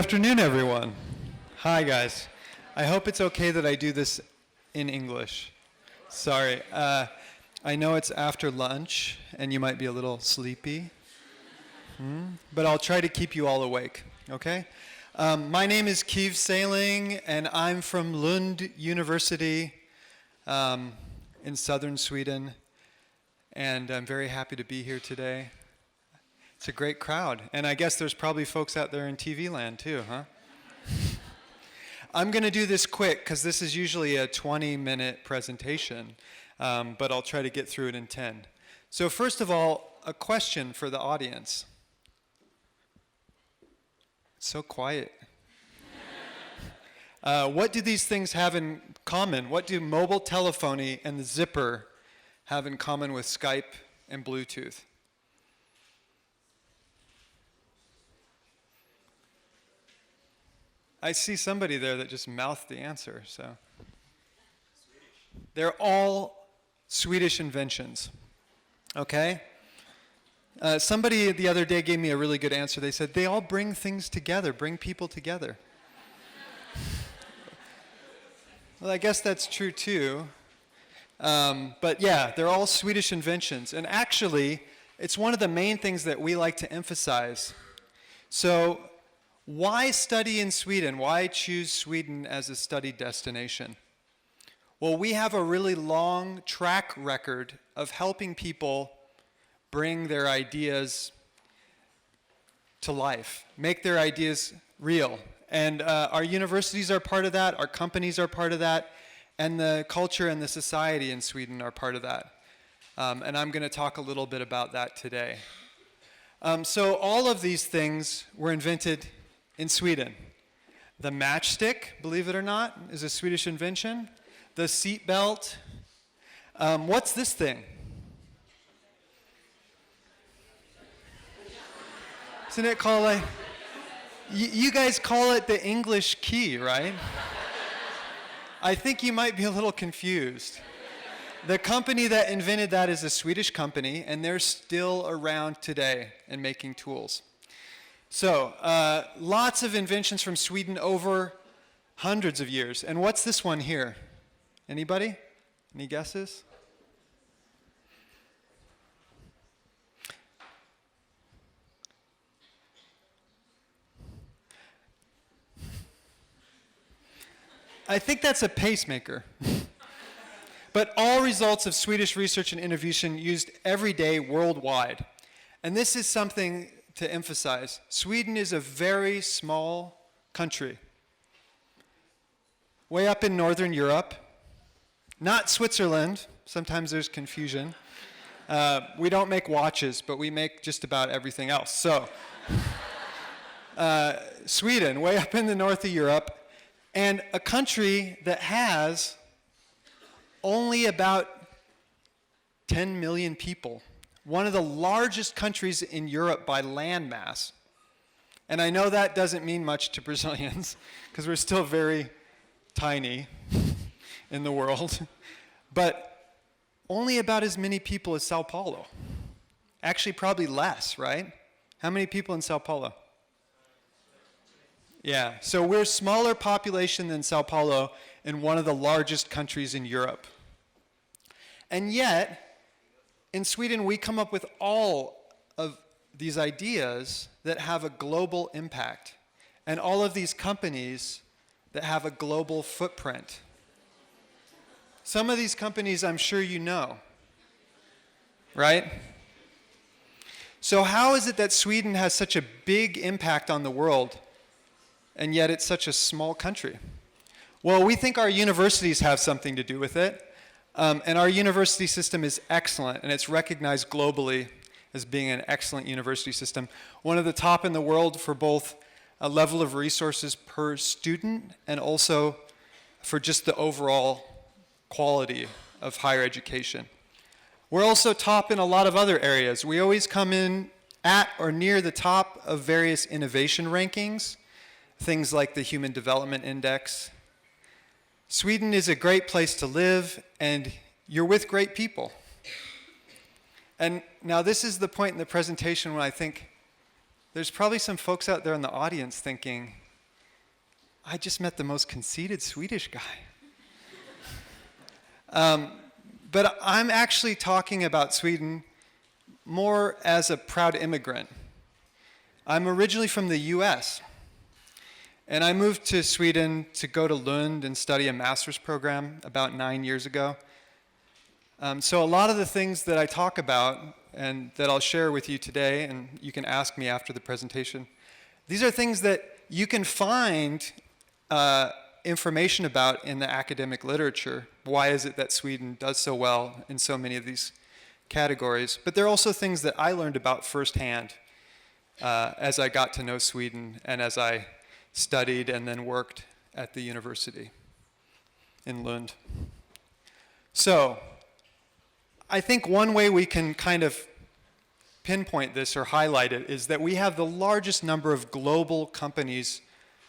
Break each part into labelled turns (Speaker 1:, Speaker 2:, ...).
Speaker 1: afternoon, everyone. Hi, guys. I hope it's okay that I do this in English. Sorry. I know it's after lunch, and you might be a little sleepy, but I'll try to keep you all awake, okay? My name is Keith Sailing, and I'm from Lund University in southern Sweden, and I'm very happy to be here today. It's a great crowd, and I guess there's probably folks out there in TV land too, huh? I'm going to do this quick because this is usually a 20-minute presentation, but I'll try to get through it in 10. So first of all, a question for the audience. It's so quiet. What do these things have in common? What do mobile telephony and the zipper have in common with Skype and Bluetooth? I see somebody there that just mouthed the answer, so. Swedish. They're all Swedish inventions, okay? Somebody the other day gave me a really good answer. They said, they all bring things together, bring people together. Well, I guess that's true too. But yeah, they're all Swedish inventions. And actually, it's one of the main things that we like to emphasize. So, why study in Sweden? Why choose Sweden as a study destination? Well, we have a really long track record of helping people bring their ideas to life, make their ideas real. And our universities are part of that, our companies are part of that, and the culture and the society in Sweden are part of that. And I'm going to talk a little bit about that today. So all of these things were invented in Sweden. The matchstick, believe it or not, is a Swedish invention. The seat belt. What's this thing? Isn't it called like, you guys call it the English key, right? I think you might be a little confused. The company that invented that is a Swedish company, and they're still around today and making tools. So, lots of inventions from Sweden over hundreds of years. And what's this one here? Anybody? Any guesses? I think that's a pacemaker. But all results of Swedish research and innovation used every day worldwide. And this is something to emphasize. Sweden is a very small country. Way up in Northern Europe. Not Switzerland. Sometimes there's confusion. We don't make watches, but we make just about everything else. So, Sweden, way up in the north of Europe, and a country that has only about 10 million people. One of the largest countries in Europe by land mass. And I know that doesn't mean much to Brazilians, because we're still very tiny in the world. But only about as many people as São Paulo. Actually, probably less, right? How many people in São Paulo? Yeah, so we're a smaller population than São Paulo in one of the largest countries in Europe. And yet, in Sweden, we come up with all of these ideas that have a global impact, and all of these companies that have a global footprint. Some of these companies I'm sure you know, right? So how is it that Sweden has such a big impact on the world, and yet it's such a small country? Well, we think our universities have something to do with it. And our university system is excellent, and it's recognized globally as being an excellent university system. One of the top in the world for both a level of resources per student and also for just the overall quality of higher education. We're also top in a lot of other areas. We always come in at or near the top of various innovation rankings, things like the Human Development Index. Sweden is a great place to live, and you're with great people. And now this is the point in the presentation when I think there's probably some folks out there in the audience thinking, I just met the most conceited Swedish guy. But I'm actually talking about Sweden more as a proud immigrant. I'm originally from the US, and I moved to Sweden to go to Lund and study a master's program about 9 years ago. So a lot of the things that I talk about and that I'll share with you today, and you can ask me after the presentation, these are things that you can find information about in the academic literature. Why is it that Sweden does so well in so many of these categories? But they're also things that I learned about firsthand as I got to know Sweden and as I studied and then worked at the university in Lund. So, I think one way we can kind of pinpoint this or highlight it is that we have the largest number of global companies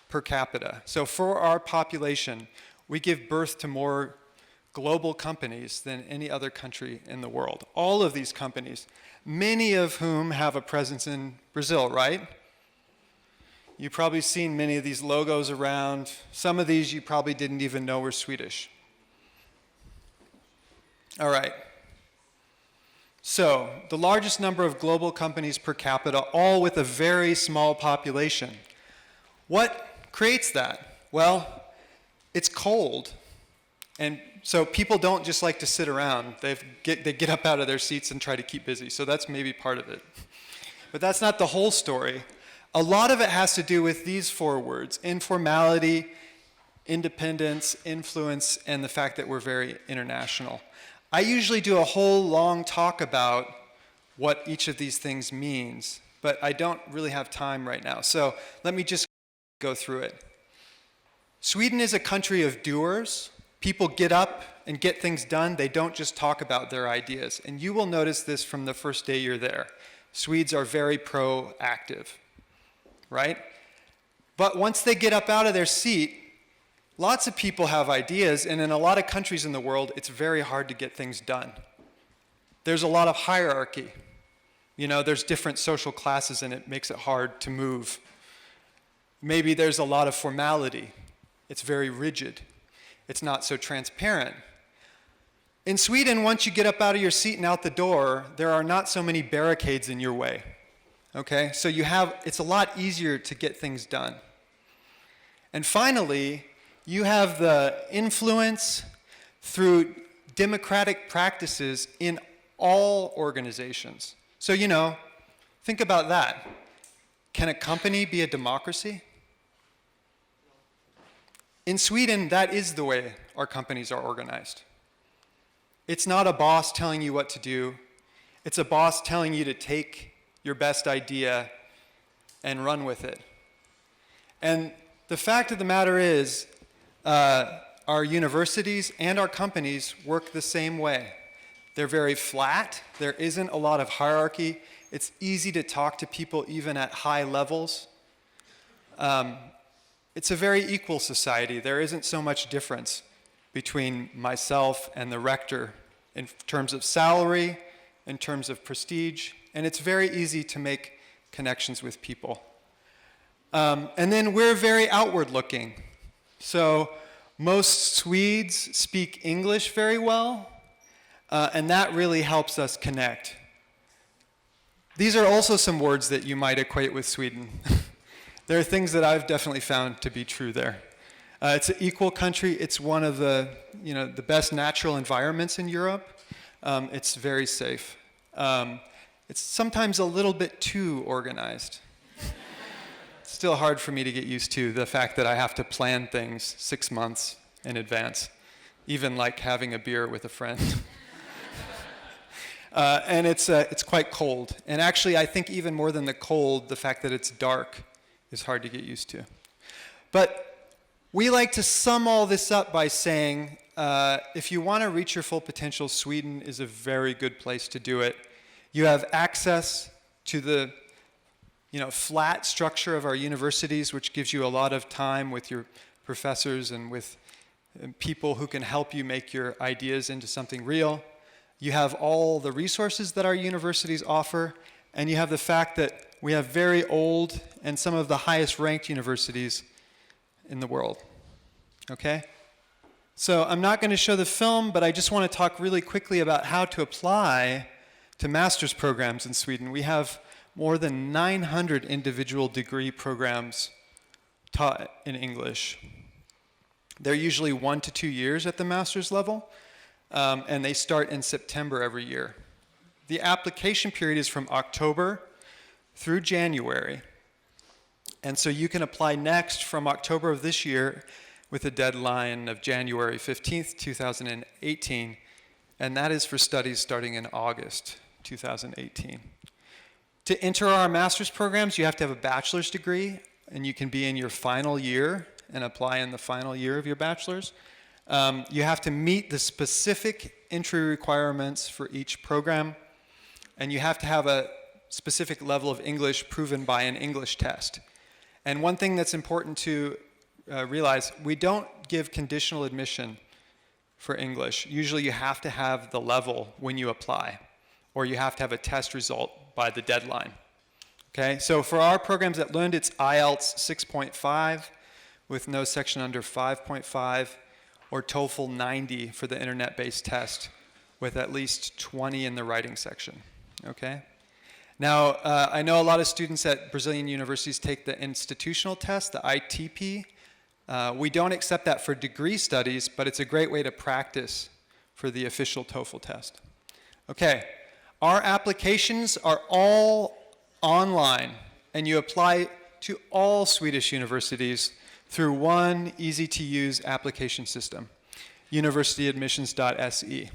Speaker 1: per capita. So for our population, we give birth to more global companies than any other country in the world. All of these companies, many of whom have a presence in Brazil, right? You've probably seen many of these logos around. Some of these you probably didn't even know were Swedish. All right. So, the largest number of global companies per capita, all with a very small population. What creates that? Well, it's cold. And so people don't just like to sit around. They get up out of their seats and try to keep busy. So that's maybe part of it. But that's not the whole story. A lot of it has to do with these four words: informality, independence, influence, and the fact that we're very international. I usually do a whole long talk about what each of these things means, but I don't really have time right now. So let me just go through it. Sweden is a country of doers. People get up and get things done. They don't just talk about their ideas. And you will notice this from the first day you're there. Swedes are very proactive, right? But once they get up out of their seat, lots of people have ideas, and in a lot of countries in the world, it's very hard to get things done. There's a lot of hierarchy. You know, there's different social classes, and it makes it hard to move. Maybe there's a lot of formality. It's very rigid. It's not so transparent. In Sweden, once you get up out of your seat and out the door, there are not so many barricades in your way. Okay? So it's a lot easier to get things done. And finally, you have the influence through democratic practices in all organizations. So, you know, think about that. Can a company be a democracy? In Sweden, that is the way our companies are organized. It's not a boss telling you what to do. It's a boss telling you to take your best idea and run with it. And the fact of the matter is, our universities and our companies work the same way. They're very flat. There isn't a lot of hierarchy. It's easy to talk to people even at high levels. It's a very equal society. There isn't so much difference between myself and the rector in terms of salary, in terms of prestige, and it's very easy to make connections with people. And then we're very outward looking. So most Swedes speak English very well, and that really helps us connect. These are also some words that you might equate with Sweden. There are things that I've definitely found to be true there. It's an equal country. It's one of the best natural environments in Europe. It's very safe. It's sometimes a little bit too organized. Still hard for me to get used to the fact that I have to plan things 6 months in advance, even like having a beer with a friend. And it's quite cold. And actually, I think even more than the cold, the fact that it's dark is hard to get used to. But we like to sum all this up by saying, if you want to reach your full potential, Sweden is a very good place to do it. You have access to the flat structure of our universities, which gives you a lot of time with your professors and with people who can help you make your ideas into something real. You have all the resources that our universities offer, and you have the fact that we have very old and some of the highest ranked universities in the world. Okay? So I'm not going to show the film, but I just want to talk really quickly about how to apply to master's programs in Sweden. We have more than 900 individual degree programs taught in English. They're usually 1 to 2 years at the master's level, and they start in September every year. The application period is from October through January, and so you can apply next from October of this year with a deadline of January 15th, 2018, and that is for studies starting in August 2018. To enter our master's programs, you have to have a bachelor's degree, and you can be in your final year and apply in the final year of your bachelor's. You have to meet the specific entry requirements for each program, and you have to have a specific level of English proven by an English test. And one thing that's important to realize, we don't give conditional admission for English. Usually you have to have the level when you apply, or you have to have a test result by the deadline. Okay, so for our programs at Lund, it's IELTS 6.5 with no section under 5.5, or TOEFL 90 for the internet-based test with at least 20 in the writing section. Okay? Now, I know a lot of students at Brazilian universities take the institutional test, the ITP. We don't accept that for degree studies, but it's a great way to practice for the official TOEFL test. Okay, our applications are all online, and you apply to all Swedish universities through one easy-to-use application system, universityadmissions.se.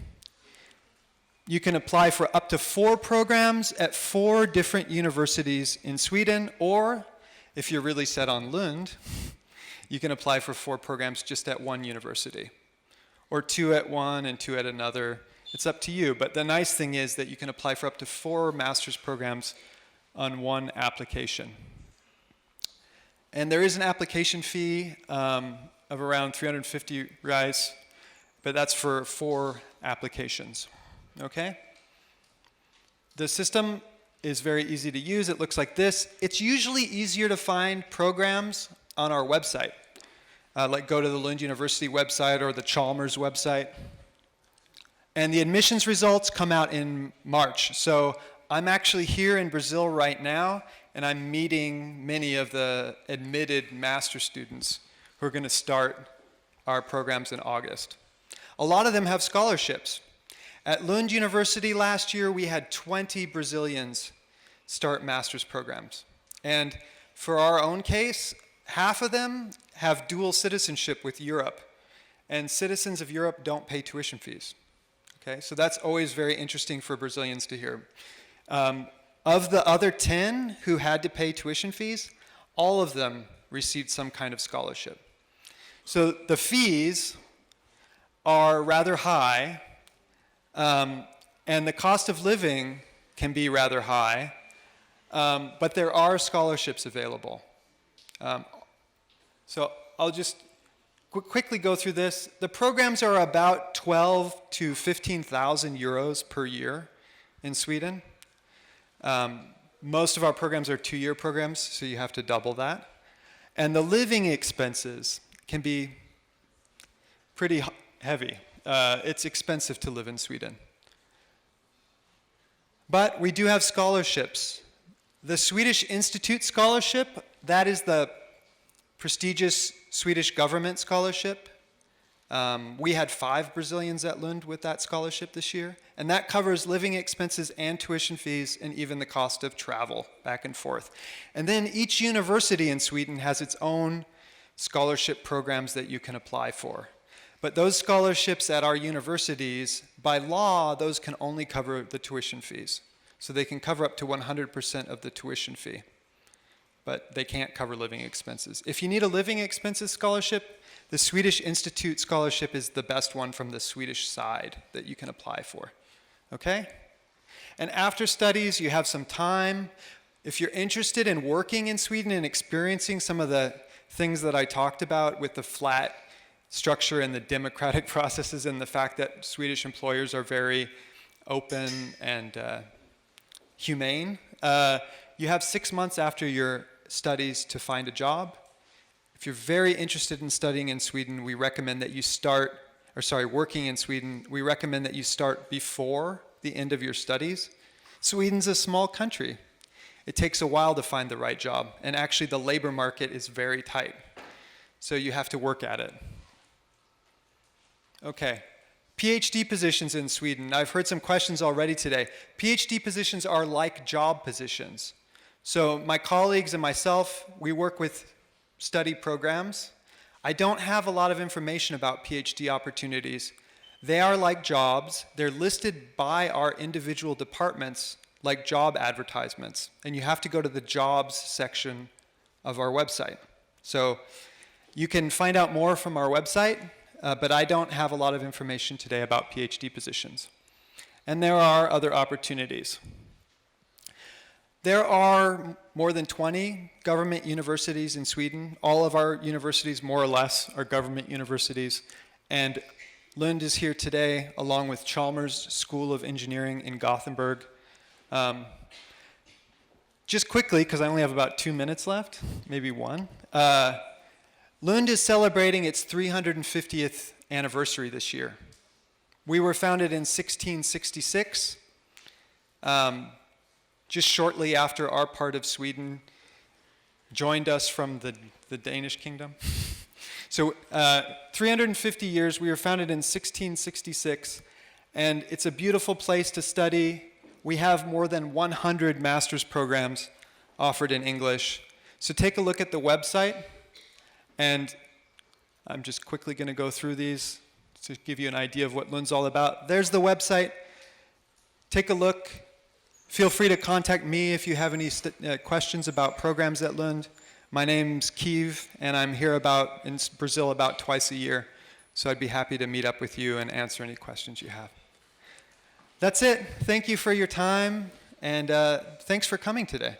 Speaker 1: You can apply for up to 4 programs at 4 different universities in Sweden, or if you're really set on Lund, you can apply for 4 programs just at one university, or 2 at one and 2 at another. It's up to you, but the nice thing is that you can apply for up to 4 master's programs on one application. And there is an application fee of around 350 reais, but that's for 4 applications. Okay? The system is very easy to use. It looks like this. It's usually easier to find programs on our website. Like go to the Lund University website or the Chalmers website. And the admissions results come out in March. So I'm actually here in Brazil right now, and I'm meeting many of the admitted master students who are going to start our programs in August. A lot of them have scholarships. At Lund University last year, we had 20 Brazilians start master's programs. And for our own case, half of them have dual citizenship with Europe. And citizens of Europe don't pay tuition fees. Okay, so that's always very interesting for Brazilians to hear. Of the other 10 who had to pay tuition fees, all of them received some kind of scholarship. So the fees are rather high, and the cost of living can be rather high, but there are scholarships available. So I'll just quickly go through this. The programs are about 12 to 15,000 euros per year in Sweden. Most of our programs are 2-year programs, so you have to double that. And the living expenses can be pretty heavy. It's expensive to live in Sweden. But we do have scholarships. The Swedish Institute Scholarship, that is the prestigious Swedish government scholarship. We had 5 Brazilians at Lund with that scholarship this year, and that covers living expenses and tuition fees and even the cost of travel back and forth. And then each university in Sweden has its own scholarship programs that you can apply for. But those scholarships at our universities, by law, those can only cover the tuition fees. So they can cover up to 100% of the tuition fee, but they can't cover living expenses. If you need a living expenses scholarship, the Swedish Institute Scholarship is the best one from the Swedish side that you can apply for. Okay? And after studies, you have some time. If you're interested in working in Sweden and experiencing some of the things that I talked about with the flat structure and the democratic processes and the fact that Swedish employers are very open and humane, you have 6 months after your studies to find a job. If you're very interested in studying in Sweden, we recommend that you start, working in Sweden, we recommend that you start before the end of your studies. Sweden's a small country. It takes a while to find the right job, and actually the labor market is very tight. So you have to work at it. Okay, PhD positions in Sweden. I've heard some questions already today. PhD positions are like job positions. So my colleagues and myself, we work with study programs. I don't have a lot of information about PhD opportunities. They are like jobs. They're listed by our individual departments like job advertisements, and you have to go to the jobs section of our website. So you can find out more from our website, but I don't have a lot of information today about PhD positions. And there are other opportunities. There are more than 20 government universities in Sweden. All of our universities, more or less, are government universities. And Lund is here today, along with Chalmers School of Engineering in Gothenburg. Just quickly, because I only have about 2 minutes left, maybe one. Lund is celebrating its 350th anniversary this year. We were founded in 1666, just shortly after our part of Sweden joined us from the Danish kingdom. So 350 years, we were founded in 1666, and it's a beautiful place to study. We have more than 100 master's programs offered in English. So take a look at the website, and I'm just quickly going to go through these to give you an idea of what Lund's all about. There's the website. Take a look. Feel free to contact me if you have any questions about programs at Lund. My name's Keeve, and I'm here in Brazil about twice a year. So I'd be happy to meet up with you and answer any questions you have. That's it. Thank you for your time, and thanks for coming today.